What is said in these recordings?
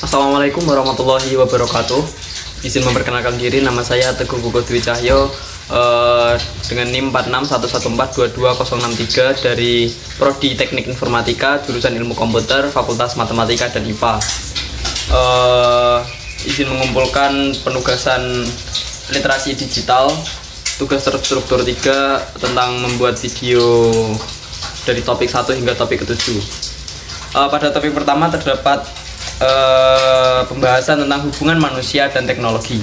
Assalamualaikum warahmatullahi wabarakatuh. Izin memperkenalkan diri, nama saya Teguh Pugo Dwi Cahyo dengan NIM 46114220063 dari Prodi Teknik Informatika, jurusan Ilmu Komputer, Fakultas Matematika dan IPA. Izin mengumpulkan penugasan literasi digital, tugas terstruktur 3 tentang membuat video dari topik 1 hingga topik ke-7. Pada topik pertama terdapat pembahasan tentang hubungan manusia dan teknologi.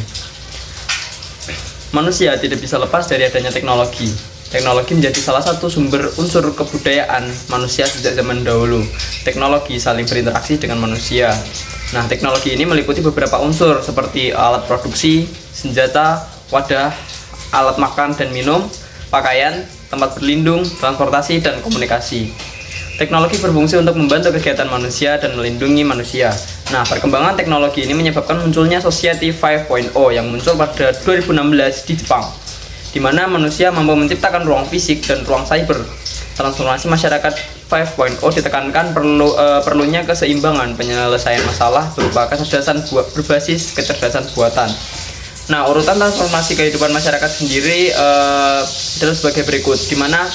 Manusia tidak bisa lepas dari adanya teknologi. Teknologi menjadi salah satu sumber unsur kebudayaan manusia sejak zaman dahulu. Teknologi saling berinteraksi dengan manusia. Nah, teknologi ini meliputi beberapa unsur seperti alat produksi, senjata, wadah, alat makan dan minum, pakaian, tempat berlindung, transportasi, dan komunikasi. Teknologi berfungsi untuk membantu kegiatan manusia dan melindungi manusia. Nah, perkembangan teknologi ini menyebabkan munculnya Society 5.0 yang muncul pada 2016 di Jepang, di mana manusia mampu menciptakan ruang fisik dan ruang cyber. Transformasi masyarakat 5.0 ditekankan perlunya keseimbangan penyelesaian masalah berupa kecerdasan berbasis kecerdasan buatan. Nah, urutan transformasi kehidupan masyarakat sendiri adalah sebagai berikut, di mana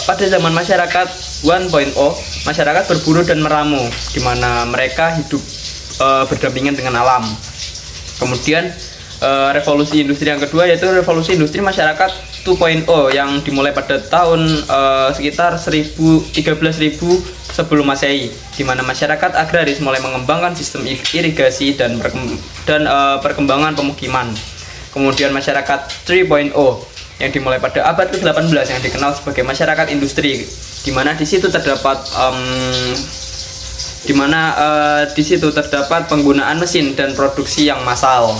pada zaman masyarakat 1.0, masyarakat berburu dan meramu, di mana mereka hidup berdampingan dengan alam. Kemudian revolusi industri yang kedua yaitu revolusi industri masyarakat 2.0 yang dimulai pada tahun sekitar 13.000 sebelum Masehi, di mana masyarakat agraris mulai mengembangkan sistem irigasi dan perkembangan pemukiman. Kemudian masyarakat 3.0 yang dimulai pada abad ke-18 yang dikenal sebagai masyarakat industri, di mana di situ terdapat penggunaan mesin dan produksi yang massal.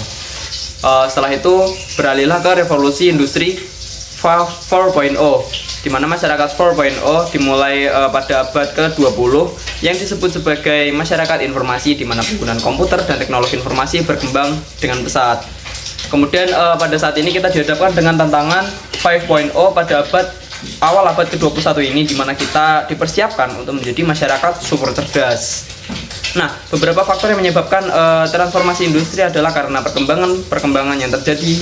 Setelah itu beralihlah ke revolusi industri 4.0, di mana masyarakat 4.0 dimulai pada abad ke-20 yang disebut sebagai masyarakat informasi, di mana penggunaan komputer dan teknologi informasi berkembang dengan pesat. Kemudian pada saat ini kita dihadapkan dengan tantangan 5.0 pada awal abad ke-21 ini, di mana kita dipersiapkan untuk menjadi masyarakat super cerdas. Nah, beberapa faktor yang menyebabkan transformasi industri adalah karena perkembangan yang terjadi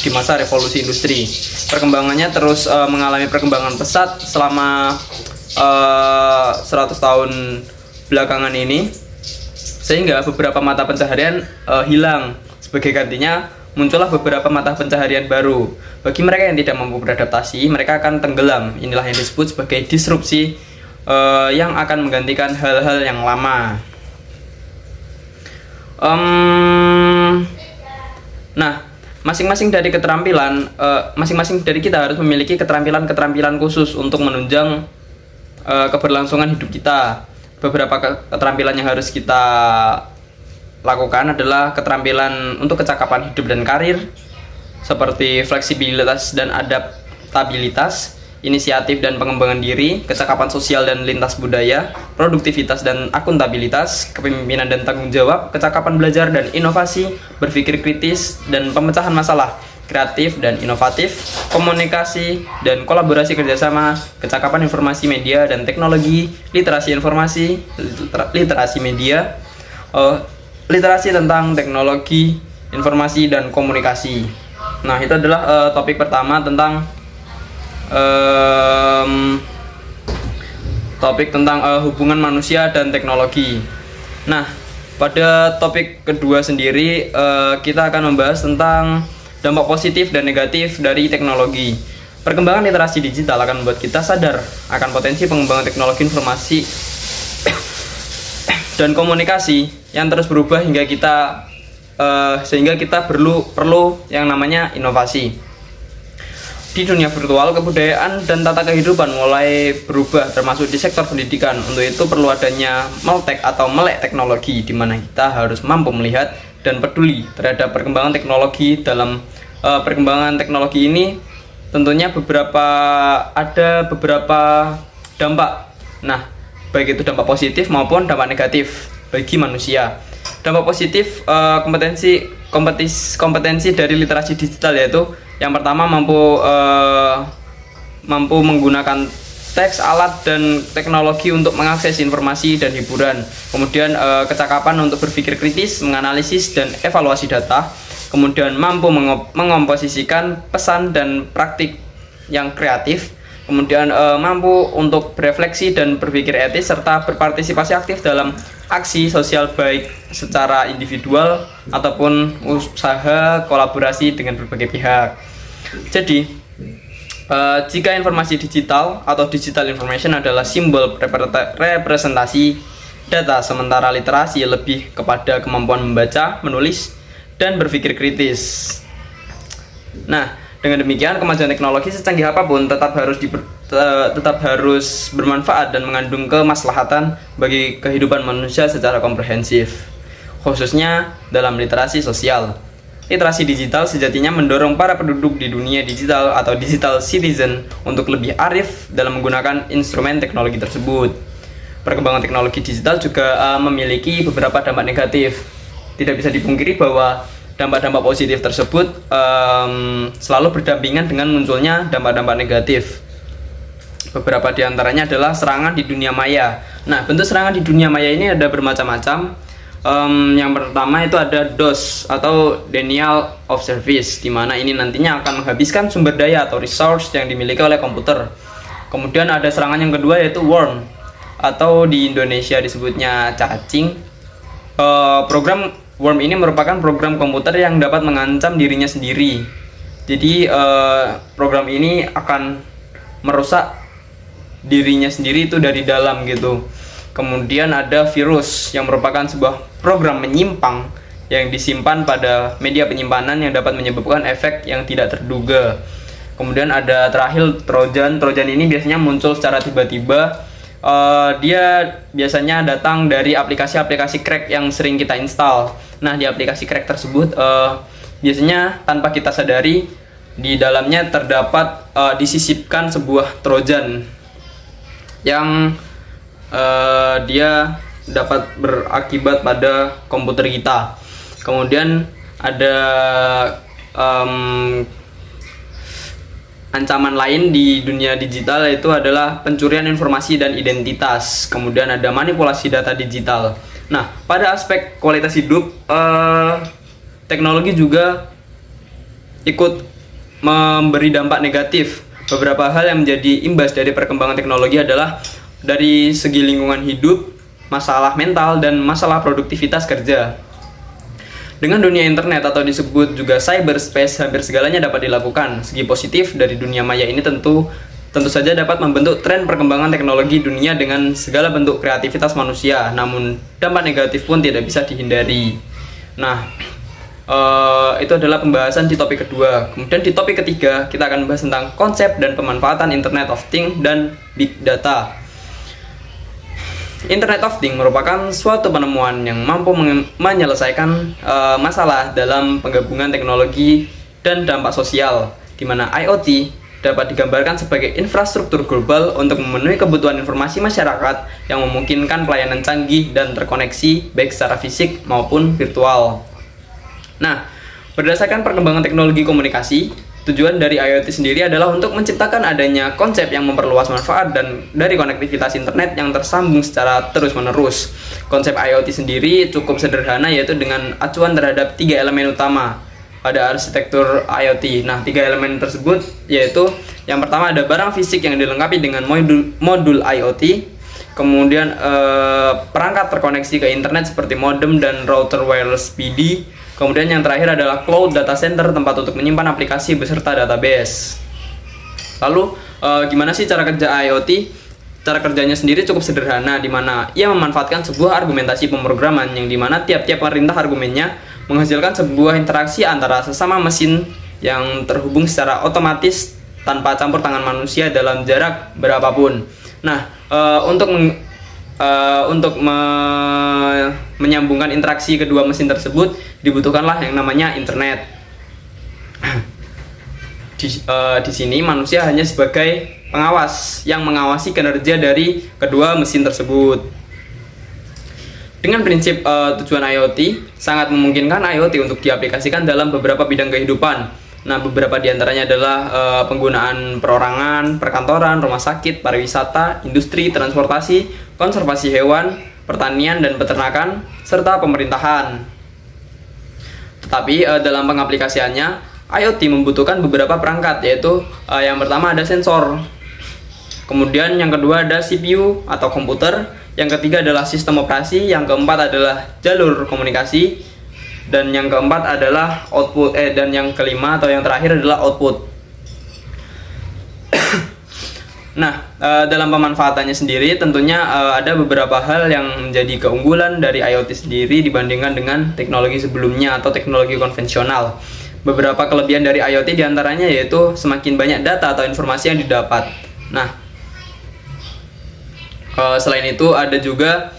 di masa revolusi industri. Perkembangannya terus mengalami perkembangan pesat selama 100 tahun belakangan ini, sehingga beberapa mata pencaharian hilang. Sebagai gantinya, muncullah beberapa mata pencaharian baru. Bagi mereka yang tidak mampu beradaptasi, mereka akan tenggelam. Inilah yang disebut sebagai disrupsi yang akan menggantikan hal-hal yang lama. Nah, masing-masing dari kita harus memiliki keterampilan khusus untuk menunjang keberlangsungan hidup kita. Beberapa keterampilan yang harus kita lakukan adalah keterampilan untuk kecakapan hidup dan karir, seperti fleksibilitas dan adaptabilitas, inisiatif dan pengembangan diri, kecakapan sosial dan lintas budaya, produktivitas dan akuntabilitas, kepemimpinan dan tanggung jawab, kecakapan belajar dan inovasi, berpikir kritis dan pemecahan masalah, kreatif dan inovatif, komunikasi dan kolaborasi kerjasama, kecakapan informasi media dan teknologi, literasi informasi, literasi media, literasi tentang teknologi, informasi dan komunikasi. Nah, itu adalah topik pertama tentang hubungan manusia dan teknologi. Nah, pada topik kedua sendiri kita akan membahas tentang dampak positif dan negatif dari teknologi. Perkembangan literasi digital akan membuat kita sadar akan potensi pengembangan teknologi informasi dan komunikasi yang terus berubah sehingga kita perlu yang namanya inovasi. Di dunia virtual, kebudayaan dan tata kehidupan mulai berubah, termasuk di sektor pendidikan. Untuk itu perlu adanya meltek atau melek teknologi, di mana kita harus mampu melihat dan peduli terhadap perkembangan teknologi. Dalam perkembangan teknologi ini tentunya ada beberapa dampak. Nah, baik itu dampak positif maupun dampak negatif bagi manusia. Dampak positif, kompetensi dari literasi digital, yaitu yang pertama mampu menggunakan teks, alat, dan teknologi untuk mengakses informasi dan hiburan. Kemudian kecakapan untuk berpikir kritis, menganalisis, dan evaluasi data. Kemudian mampu mengomposisikan pesan dan praktik yang kreatif. Kemudian mampu untuk berefleksi dan berpikir etis, serta berpartisipasi aktif dalam aksi sosial baik secara individual ataupun usaha kolaborasi dengan berbagai pihak. Jadi, jika informasi digital atau digital information adalah simbol representasi data, sementara literasi lebih kepada kemampuan membaca, menulis, dan berpikir kritis. Nah, dengan demikian kemajuan teknologi secanggih apapun tetap harus bermanfaat dan mengandung kemaslahatan bagi kehidupan manusia secara komprehensif, khususnya dalam literasi sosial. Literasi digital sejatinya mendorong para penduduk di dunia digital atau digital citizen untuk lebih arif dalam menggunakan instrumen teknologi tersebut. Perkembangan teknologi digital juga memiliki beberapa dampak negatif. Tidak bisa dipungkiri bahwa dampak-dampak positif tersebut selalu berdampingan dengan munculnya dampak-dampak negatif. Beberapa di antaranya adalah serangan di dunia maya. Nah, bentuk serangan di dunia maya ini ada bermacam-macam. Yang pertama itu ada DOS atau Denial of Service, di mana ini nantinya akan menghabiskan sumber daya atau resource yang dimiliki oleh komputer. Kemudian ada serangan yang kedua yaitu worm, atau di Indonesia disebutnya cacing. Program worm ini merupakan program komputer yang dapat mengancam dirinya sendiri. Jadi program ini akan merusak dirinya sendiri itu dari dalam gitu. Kemudian ada virus yang merupakan sebuah program menyimpang yang disimpan pada media penyimpanan yang dapat menyebabkan efek yang tidak terduga. Kemudian ada terakhir Trojan. Trojan ini biasanya muncul secara tiba-tiba. Dia biasanya datang dari aplikasi-aplikasi crack yang sering kita install. Nah, di aplikasi crack tersebut biasanya tanpa kita sadari di dalamnya terdapat disisipkan sebuah Trojan yang dia dapat berakibat pada komputer kita. Kemudian ada ancaman lain di dunia digital, yaitu adalah pencurian informasi dan identitas. Kemudian ada manipulasi data digital. Nah, pada aspek kualitas hidup, teknologi juga ikut memberi dampak negatif. Beberapa hal yang menjadi imbas dari perkembangan teknologi adalah dari segi lingkungan hidup, masalah mental, dan masalah produktivitas kerja. Dengan dunia internet atau disebut juga cyberspace, hampir segalanya dapat dilakukan. Segi positif dari dunia maya ini tentu saja dapat membentuk tren perkembangan teknologi dunia dengan segala bentuk kreativitas manusia. Namun dampak negatif pun tidak bisa dihindari. Nah, itu adalah pembahasan di topik kedua. Kemudian di topik ketiga kita akan membahas tentang konsep dan pemanfaatan Internet of Things dan Big Data. Internet of Things merupakan suatu penemuan yang mampu menyelesaikan masalah dalam penggabungan teknologi dan dampak sosial, di mana IoT dapat digambarkan sebagai infrastruktur global untuk memenuhi kebutuhan informasi masyarakat yang memungkinkan pelayanan canggih dan terkoneksi baik secara fisik maupun virtual. Nah, berdasarkan perkembangan teknologi komunikasi, tujuan dari IoT sendiri adalah untuk menciptakan adanya konsep yang memperluas manfaat dan dari konektivitas internet yang tersambung secara terus-menerus. Konsep IoT sendiri cukup sederhana, yaitu dengan acuan terhadap 3 elemen utama pada arsitektur IoT. Nah, 3 elemen tersebut yaitu yang pertama ada barang fisik yang dilengkapi dengan modul IoT. Kemudian perangkat terkoneksi ke internet seperti modem dan router wireless PD. Kemudian yang terakhir adalah cloud data center, tempat untuk menyimpan aplikasi beserta database. Lalu gimana sih cara kerja IoT? Cara kerjanya sendiri cukup sederhana, di mana ia memanfaatkan sebuah argumentasi pemrograman yang dimana tiap-tiap perintah argumennya menghasilkan sebuah interaksi antara sesama mesin yang terhubung secara otomatis tanpa campur tangan manusia dalam jarak berapapun. Nah, untuk menyambungkan interaksi kedua mesin tersebut dibutuhkanlah yang namanya internet. Di sini manusia hanya sebagai pengawas yang mengawasi kinerja dari kedua mesin tersebut. Dengan prinsip tujuan IoT, sangat memungkinkan IoT untuk diaplikasikan dalam beberapa bidang kehidupan. Nah, beberapa di antaranya adalah penggunaan perorangan, perkantoran, rumah sakit, pariwisata, industri, transportasi, konservasi hewan, pertanian dan peternakan, serta pemerintahan. Tetapi dalam pengaplikasiannya, IoT membutuhkan beberapa perangkat, yaitu yang pertama ada sensor, kemudian yang kedua ada CPU atau komputer, yang ketiga adalah sistem operasi, yang keempat adalah jalur komunikasi, dan yang keempat adalah output, dan yang kelima atau yang terakhir adalah output. Nah, dalam pemanfaatannya sendiri tentunya ada beberapa hal yang menjadi keunggulan dari IoT sendiri dibandingkan dengan teknologi sebelumnya atau teknologi konvensional. Beberapa kelebihan dari IoT diantaranya yaitu semakin banyak data atau informasi yang didapat. Nah, selain itu ada juga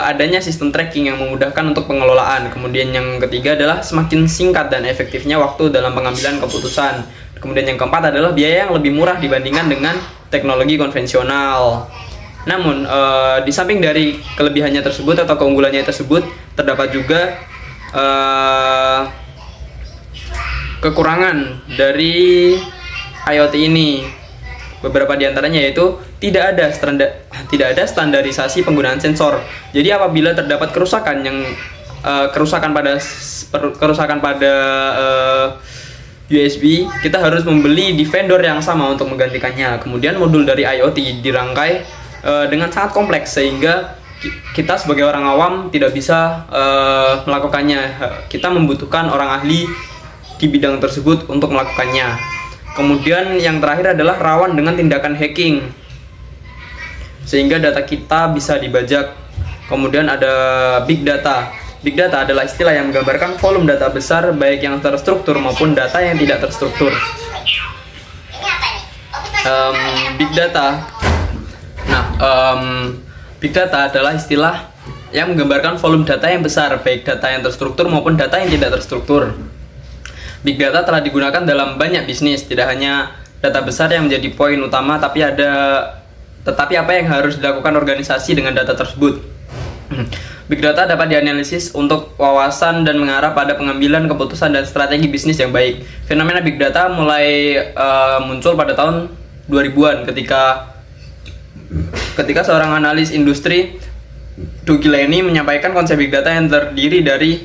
adanya sistem tracking yang memudahkan untuk pengelolaan. Kemudian yang ketiga adalah semakin singkat dan efektifnya waktu dalam pengambilan keputusan. Kemudian yang keempat adalah biaya yang lebih murah dibandingkan dengan teknologi konvensional. Namun di samping dari kelebihannya tersebut atau keunggulannya tersebut, terdapat juga kekurangan dari IoT ini. Beberapa di antaranya yaitu tidak ada standarisasi penggunaan sensor. Jadi apabila terdapat kerusakan pada USB, kita harus membeli di vendor yang sama untuk menggantikannya. Kemudian modul dari IoT dirangkai dengan sangat kompleks sehingga kita sebagai orang awam tidak bisa melakukannya. Kita membutuhkan orang ahli di bidang tersebut untuk melakukannya. Kemudian yang terakhir adalah rawan dengan tindakan hacking, sehingga data kita bisa dibajak. Kemudian ada big data. Big data adalah istilah yang menggambarkan volume data besar, baik yang terstruktur maupun data yang tidak terstruktur. Big data. Nah, big data adalah istilah yang menggambarkan volume data yang besar, baik data yang terstruktur maupun data yang tidak terstruktur. Big data telah digunakan dalam banyak bisnis, tidak hanya data besar yang menjadi poin utama, tetapi apa yang harus dilakukan organisasi dengan data tersebut. Big data dapat dianalisis untuk wawasan dan mengarah pada pengambilan keputusan dan strategi bisnis yang baik. Fenomena big data mulai muncul pada tahun 2000-an ketika seorang analis industri, Doug Lenny, menyampaikan konsep big data yang terdiri dari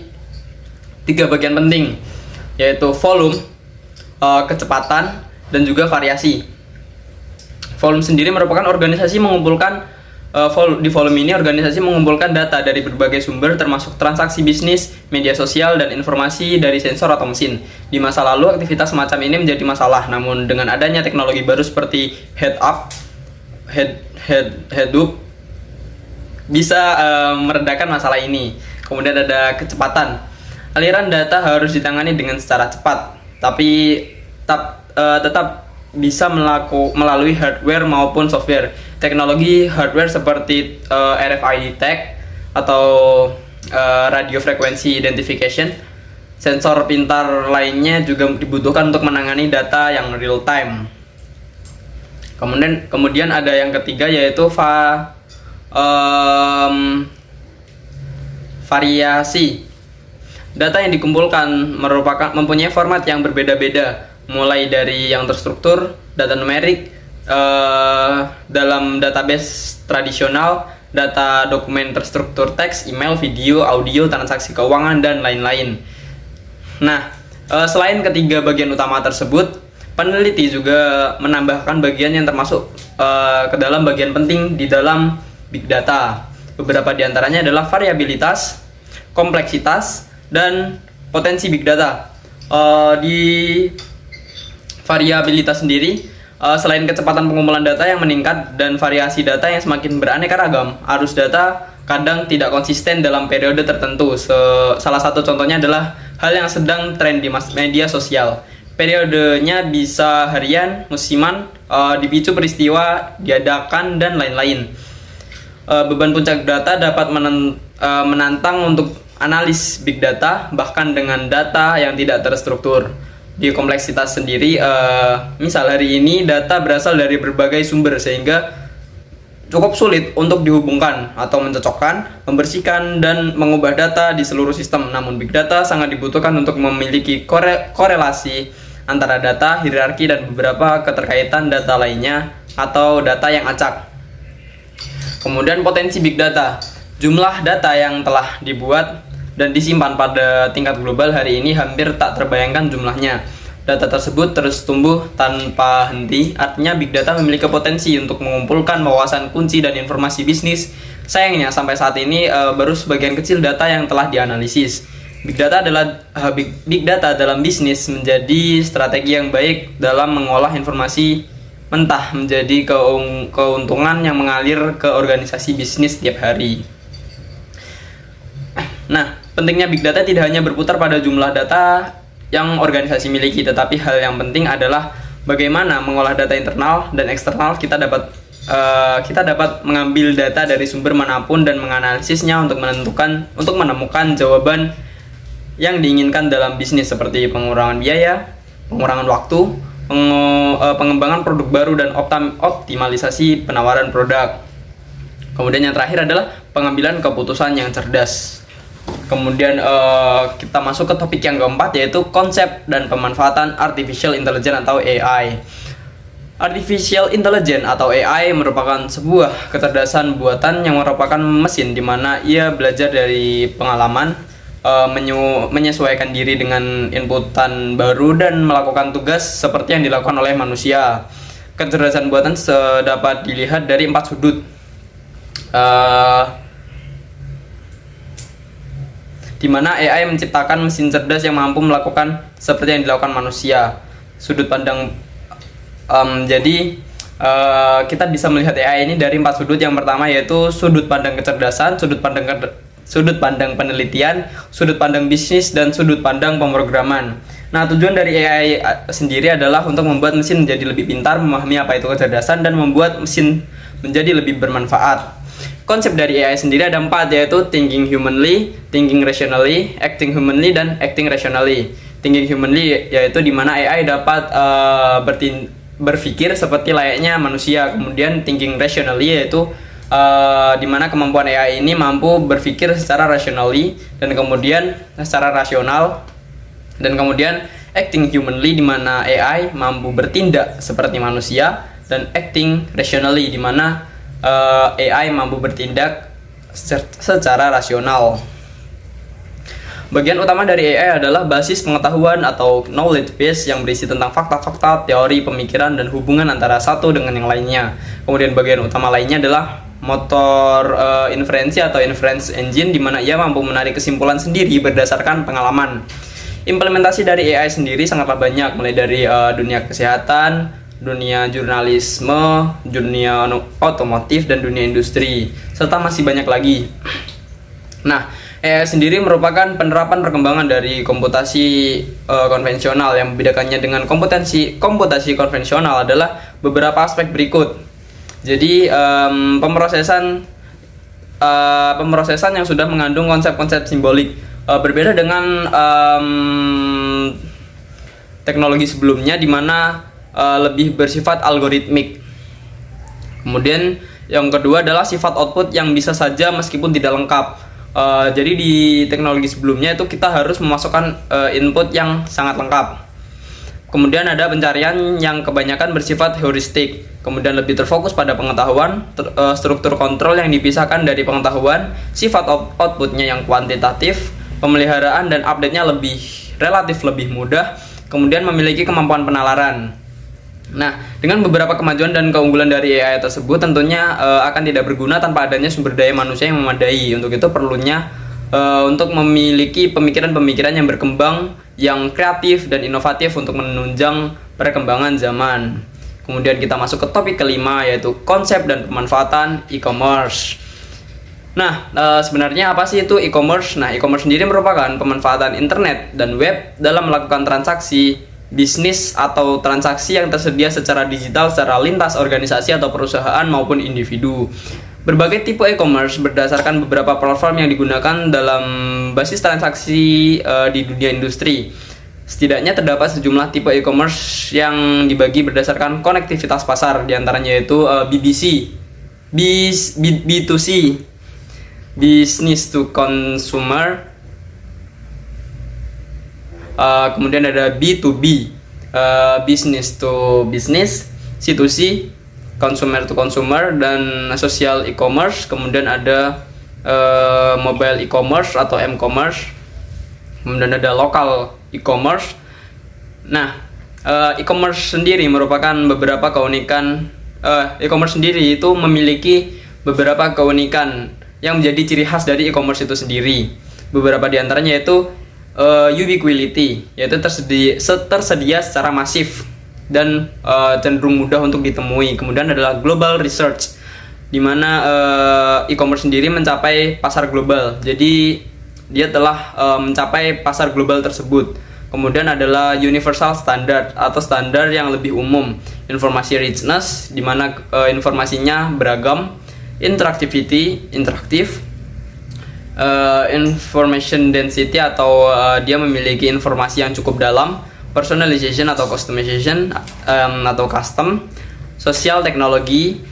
3 bagian penting, yaitu volume, kecepatan, dan juga variasi. Volume sendiri merupakan organisasi mengumpulkan di volume ini organisasi mengumpulkan data dari berbagai sumber termasuk transaksi bisnis, media sosial, dan informasi dari sensor atau mesin. Di masa lalu aktivitas semacam ini menjadi masalah, namun dengan adanya teknologi baru seperti Hadoop bisa meredakan masalah ini. Kemudian ada kecepatan. Aliran data harus ditangani dengan secara cepat, tapi tetap bisa melalui hardware maupun software. Teknologi hardware seperti RFID tag atau radio frequency identification, sensor pintar lainnya juga dibutuhkan untuk menangani data yang real time. Kemudian ada yang ketiga yaitu variasi. Data yang dikumpulkan mempunyai format yang berbeda-beda, mulai dari yang terstruktur, data numerik, dalam database tradisional, data dokumen terstruktur teks, email, video, audio, transaksi keuangan, dan lain-lain. Nah, selain ketiga bagian utama tersebut, peneliti juga menambahkan bagian yang termasuk ke dalam bagian penting di dalam big data. Beberapa di antaranya adalah variabilitas, kompleksitas, dan potensi big data. Di variabilitas sendiri, selain kecepatan pengumpulan data yang meningkat dan variasi data yang semakin beraneka ragam, arus data kadang tidak konsisten dalam periode tertentu. Salah satu contohnya adalah hal yang sedang tren di media sosial. Periodenya bisa harian, musiman, dipicu peristiwa, diadakan, dan lain-lain. Beban puncak data dapat menantang untuk analis big data, bahkan dengan data yang tidak terstruktur. Di kompleksitas sendiri, misal hari ini data berasal dari berbagai sumber sehingga cukup sulit untuk dihubungkan atau mencocokkan, membersihkan, dan mengubah data di seluruh sistem. Namun big data sangat dibutuhkan untuk memiliki korelasi antara data, hierarki, dan beberapa keterkaitan data lainnya atau data yang acak. Kemudian potensi big data. Jumlah data yang telah dibuat dan disimpan pada tingkat global hari ini hampir tak terbayangkan jumlahnya. Data tersebut terus tumbuh tanpa henti, artinya big data memiliki potensi untuk mengumpulkan wawasan kunci dan informasi bisnis. Sayangnya sampai saat ini baru sebagian kecil data yang telah dianalisis. Big data dalam bisnis menjadi strategi yang baik dalam mengolah informasi mentah menjadi keuntungan yang mengalir ke organisasi bisnis setiap hari. Nah, pentingnya big data tidak hanya berputar pada jumlah data yang organisasi miliki, tetapi hal yang penting adalah bagaimana mengolah data internal dan eksternal. Kita dapat mengambil data dari sumber manapun dan menganalisisnya untuk menemukan jawaban yang diinginkan dalam bisnis, seperti pengurangan biaya, pengurangan waktu, pengembangan produk baru, dan optimalisasi penawaran produk. Kemudian yang terakhir adalah pengambilan keputusan yang cerdas. Kemudian kita masuk ke topik yang keempat, yaitu konsep dan pemanfaatan Artificial Intelligence atau AI. Artificial Intelligence atau AI merupakan sebuah kecerdasan buatan yang merupakan mesin di mana ia belajar dari pengalaman, menyesuaikan diri dengan inputan baru, dan melakukan tugas seperti yang dilakukan oleh manusia. Kecerdasan buatan dapat dilihat dari 4 sudut. Di mana AI menciptakan mesin cerdas yang mampu melakukan seperti yang dilakukan manusia. Sudut pandang kita bisa melihat AI ini dari 4 sudut. Yang pertama yaitu sudut pandang kecerdasan, sudut pandang penelitian, sudut pandang bisnis, dan sudut pandang pemrograman. Nah, tujuan dari AI sendiri adalah untuk membuat mesin menjadi lebih pintar, memahami apa itu kecerdasan, dan membuat mesin menjadi lebih bermanfaat. Konsep dari AI sendiri ada 4, yaitu thinking humanly, thinking rationally, acting humanly, dan acting rationally. Thinking humanly yaitu dimana AI dapat berpikir seperti layaknya manusia. Kemudian thinking rationally yaitu dimana kemampuan AI ini mampu berpikir secara rationally dan kemudian secara rasional. Dan kemudian acting humanly dimana AI mampu bertindak seperti manusia, dan acting rationally dimana AI mampu bertindak secara rasional. Bagian utama dari AI adalah basis pengetahuan atau knowledge base yang berisi tentang fakta-fakta, teori, pemikiran, dan hubungan antara satu dengan yang lainnya. Kemudian bagian utama lainnya adalah motor inferensi atau inference engine, di mana ia mampu menarik kesimpulan sendiri berdasarkan pengalaman. Implementasi dari AI sendiri sangatlah banyak, mulai dari dunia kesehatan, dunia jurnalisme, dunia otomotif, dan dunia industri, serta masih banyak lagi. Nah, AI sendiri merupakan penerapan perkembangan dari komputasi konvensional. Yang membedakannya dengan komputasi konvensional adalah beberapa aspek berikut. Jadi pemrosesan yang sudah mengandung konsep-konsep simbolik, berbeda dengan teknologi sebelumnya di mana lebih bersifat algoritmik. Kemudian yang kedua adalah sifat output yang bisa saja meskipun tidak lengkap. Jadi di teknologi sebelumnya itu kita harus memasukkan input yang sangat lengkap. Kemudian ada pencarian yang kebanyakan bersifat heuristik. Kemudian lebih terfokus pada pengetahuan, struktur kontrol yang dipisahkan dari pengetahuan, sifat outputnya yang kuantitatif, pemeliharaan dan update-nya relatif lebih mudah. Kemudian memiliki kemampuan penalaran. Nah, dengan beberapa kemajuan dan keunggulan dari AI tersebut, tentunya akan tidak berguna tanpa adanya sumber daya manusia yang memadai. Untuk itu perlunya untuk memiliki pemikiran-pemikiran yang berkembang, yang kreatif dan inovatif untuk menunjang perkembangan zaman. Kemudian kita masuk ke topik kelima, yaitu konsep dan pemanfaatan e-commerce. Nah, sebenarnya apa sih itu e-commerce? Nah, e-commerce sendiri merupakan pemanfaatan internet dan web dalam melakukan transaksi bisnis atau transaksi yang tersedia secara digital secara lintas organisasi atau perusahaan maupun individu. Berbagai tipe e-commerce berdasarkan beberapa platform yang digunakan dalam basis transaksi di dunia industri. Setidaknya terdapat sejumlah tipe e-commerce yang dibagi berdasarkan konektivitas pasar, diantaranya yaitu B2C, business to consumer. Kemudian ada B2B, business to business, C2C, consumer to consumer, dan social e-commerce. Kemudian ada mobile e-commerce atau m-commerce. Kemudian ada local e-commerce. Nah, e-commerce sendiri merupakan beberapa keunikan. E-commerce sendiri itu memiliki beberapa keunikan yang menjadi ciri khas dari e-commerce itu sendiri. Beberapa di antaranya yaitu ubiquity, yaitu tersedia secara masif dan cenderung mudah untuk ditemui. Kemudian adalah global research, di mana e-commerce sendiri mencapai pasar global. Jadi dia telah mencapai pasar global tersebut. Kemudian adalah universal standard atau standar yang lebih umum. Informasi richness, di mana informasinya beragam. Interactivity, interaktif. Information density atau dia memiliki informasi yang cukup dalam. Personalization atau customization atau custom. Social technology.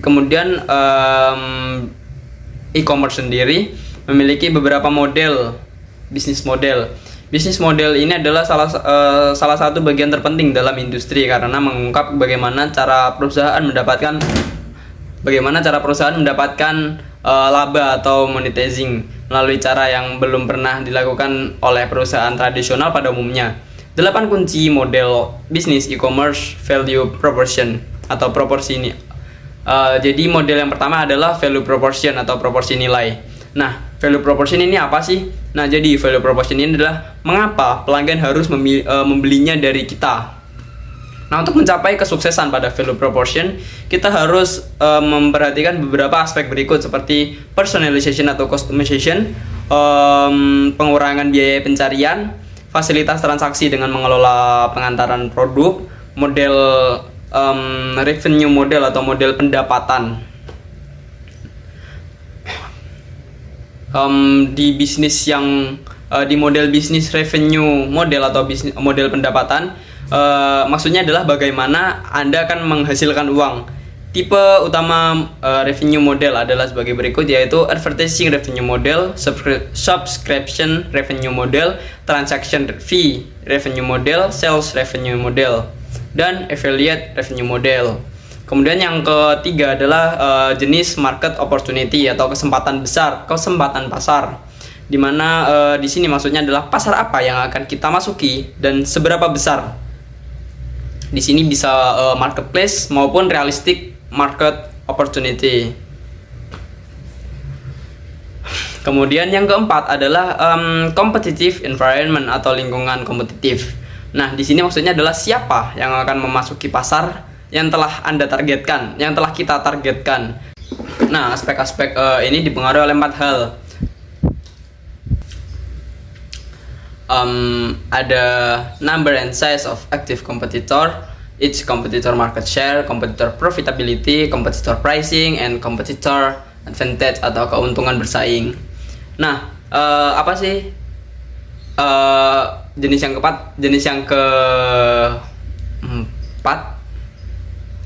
Kemudian e-commerce sendiri memiliki beberapa model bisnis model. Bisnis model ini adalah salah satu bagian terpenting dalam industri karena mengungkap bagaimana cara perusahaan mendapatkan laba atau monetizing melalui cara yang belum pernah dilakukan oleh perusahaan tradisional pada umumnya. 8 kunci model bisnis e-commerce value proportion atau proporsi ini. Jadi model yang pertama adalah value proportion atau proporsi nilai. Nah, value proportion ini apa sih? Nah, jadi value proportion ini adalah mengapa pelanggan harus membelinya dari kita. Nah, untuk mencapai kesuksesan pada value proportion, kita harus memperhatikan beberapa aspek berikut seperti personalization atau customization, pengurangan biaya pencarian, fasilitas transaksi dengan mengelola pengantaran produk, model revenue model atau model pendapatan. Di bisnis yang di model bisnis revenue model atau bisnis model pendapatan, maksudnya adalah bagaimana Anda akan menghasilkan uang. Tipe utama revenue model adalah sebagai berikut, yaitu advertising revenue model, subscription revenue model, transaction fee revenue model, sales revenue model, dan affiliate revenue model. Kemudian yang ketiga adalah jenis market opportunity atau kesempatan pasar, di mana di sini maksudnya adalah pasar apa yang akan kita masuki dan seberapa besar. Di sini bisa marketplace maupun realistic market opportunity. Kemudian yang keempat adalah competitive environment atau lingkungan kompetitif. Nah, di sini maksudnya adalah siapa yang akan memasuki pasar yang telah Anda targetkan, yang telah kita targetkan. Nah, aspek-aspek ini dipengaruhi oleh 4 hal. Ada number and size of active competitor, each competitor market share, competitor profitability, competitor pricing, and competitor advantage atau keuntungan bersaing. Nah, apa sih jenis yang keempat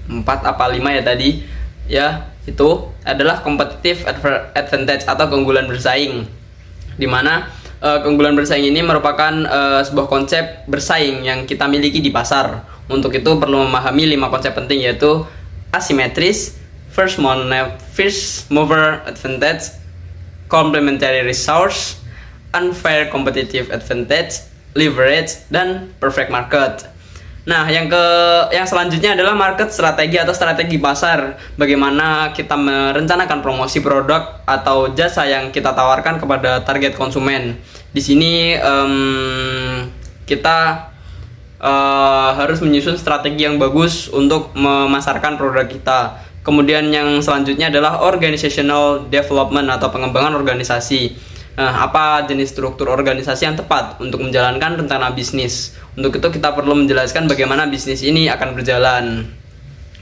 4 apa 5 ya tadi ya, itu adalah competitive advantage atau keunggulan bersaing, dimana keunggulan bersaing ini merupakan sebuah konsep bersaing yang kita miliki di pasar. Untuk itu perlu memahami 5 konsep penting, yaitu asimetris, first mover advantage, complementary resource, unfair competitive advantage, leverage, dan perfect market. Nah, yang selanjutnya adalah market strategi atau strategi pasar. Bagaimana kita merencanakan promosi produk atau jasa yang kita tawarkan kepada target konsumen. Di sini kita harus menyusun strategi yang bagus untuk memasarkan produk kita. Kemudian yang selanjutnya adalah organizational development atau pengembangan organisasi. Nah, apa jenis struktur organisasi yang tepat untuk menjalankan rencana bisnis? Untuk itu kita perlu menjelaskan bagaimana bisnis ini akan berjalan.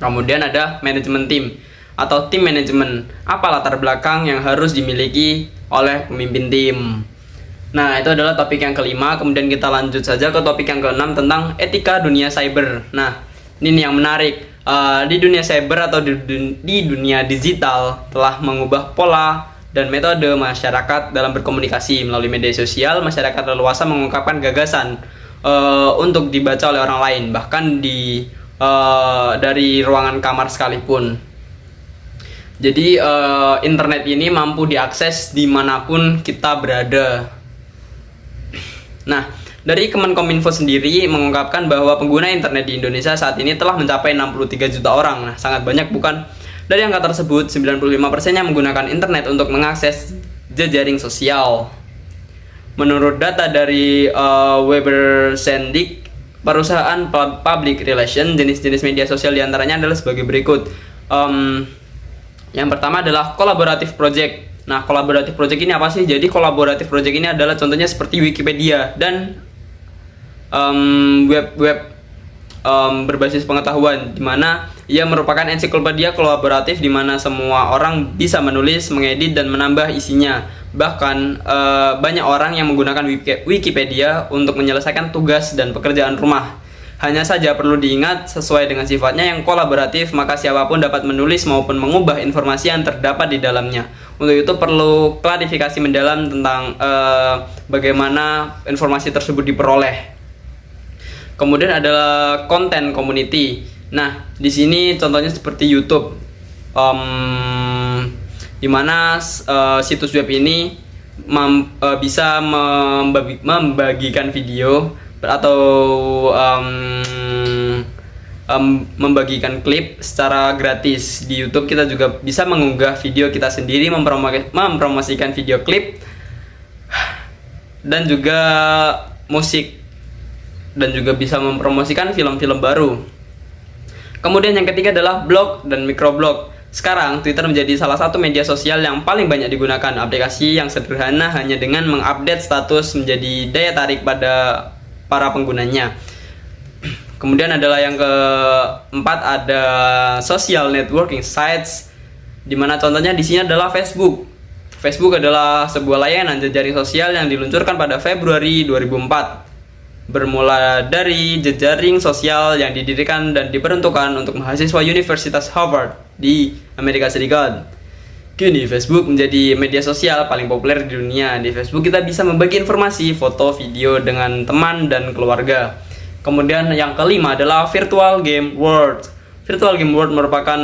Kemudian ada manajemen tim atau tim manajemen. Apa latar belakang yang harus dimiliki oleh pemimpin tim? Nah, itu adalah topik yang kelima. Kemudian kita lanjut saja ke topik yang keenam tentang etika dunia cyber. Nah, ini yang menarik. Di dunia cyber atau di dunia digital telah mengubah pola dan metode masyarakat dalam berkomunikasi. Melalui media sosial, masyarakat leluasa mengungkapkan gagasan, untuk dibaca oleh orang lain, bahkan dari ruangan kamar sekalipun. Jadi internet ini mampu diakses dimanapun kita berada. Nah, dari Kemenkominfo sendiri mengungkapkan bahwa pengguna internet di Indonesia saat ini telah mencapai 63 juta orang. Nah, sangat banyak bukan? Dari angka tersebut, 95%-nya menggunakan internet untuk mengakses jejaring sosial. Menurut data dari Weber Sendik, perusahaan public relation, jenis-jenis media sosial diantaranya adalah sebagai berikut. Yang pertama adalah collaborative project. Nah, collaborative project ini apa sih? Jadi collaborative project ini adalah contohnya seperti Wikipedia dan web berbasis pengetahuan, di mana ia merupakan ensiklopedia kolaboratif di mana semua orang bisa menulis, mengedit, dan menambah isinya. Bahkan banyak orang yang menggunakan Wikipedia untuk menyelesaikan tugas dan pekerjaan rumah. Hanya saja perlu diingat, sesuai dengan sifatnya yang kolaboratif, maka siapapun dapat menulis maupun mengubah informasi yang terdapat di dalamnya. Untuk itu perlu klarifikasi mendalam tentang bagaimana informasi tersebut diperoleh. Kemudian adalah content community. Nah, di sini contohnya seperti YouTube, di mana situs web ini bisa membagikan video atau membagikan klip secara gratis. Di YouTube kita juga bisa mengunggah video kita sendiri, mempromosikan video klip dan juga musik, dan juga bisa mempromosikan film-film baru. Kemudian yang ketiga adalah blog dan microblog. Sekarang Twitter menjadi salah satu media sosial yang paling banyak digunakan. Aplikasi yang sederhana hanya dengan mengupdate status menjadi daya tarik pada para penggunanya. Kemudian adalah yang keempat, ada social networking sites, dimana contohnya di sini adalah Facebook. Facebook adalah sebuah layanan jejaring sosial yang diluncurkan pada Februari 2004. Bermula dari jejaring sosial yang didirikan dan diperuntukkan untuk mahasiswa Universitas Harvard di Amerika Serikat. Kini Facebook menjadi media sosial paling populer di dunia. Di Facebook kita bisa membagi informasi, foto, video dengan teman dan keluarga. Kemudian yang kelima adalah virtual game world. Virtual game world merupakan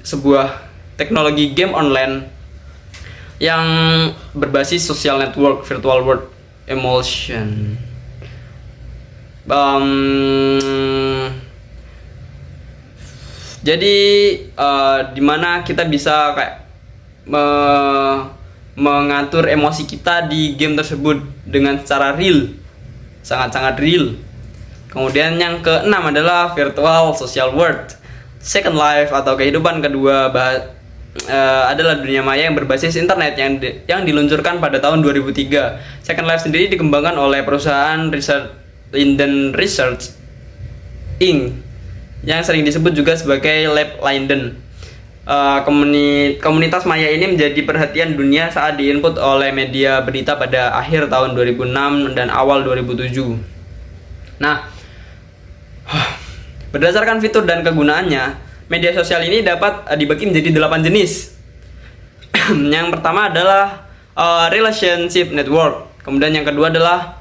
sebuah teknologi game online yang berbasis social network, virtual world emulsion. Jadi dimana kita bisa kayak mengatur emosi kita di game tersebut dengan secara real, sangat-sangat real. Kemudian yang keenam adalah virtual social world. Second life atau kehidupan kedua adalah dunia maya yang berbasis internet yang diluncurkan pada tahun 2003. Second life sendiri dikembangkan oleh perusahaan Linden Research Inc. yang sering disebut juga sebagai Lab Linden. Komunitas maya ini menjadi perhatian dunia saat diinput oleh media berita pada akhir tahun 2006 dan awal 2007. Nah, berdasarkan fitur dan kegunaannya, media sosial ini dapat dibagi menjadi 8 jenis. Yang pertama adalah relationship network. Kemudian yang kedua adalah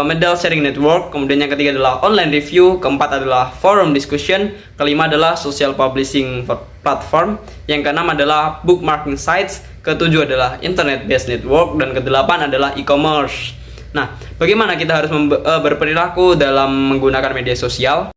medal sharing network. Kemudian yang ketiga adalah online review. Keempat adalah forum discussion. Kelima adalah social publishing platform. Yang keenam adalah bookmarking sites. Ketujuh adalah internet based network. Dan kedelapan adalah e-commerce. Nah, bagaimana kita harus berperilaku dalam menggunakan media sosial?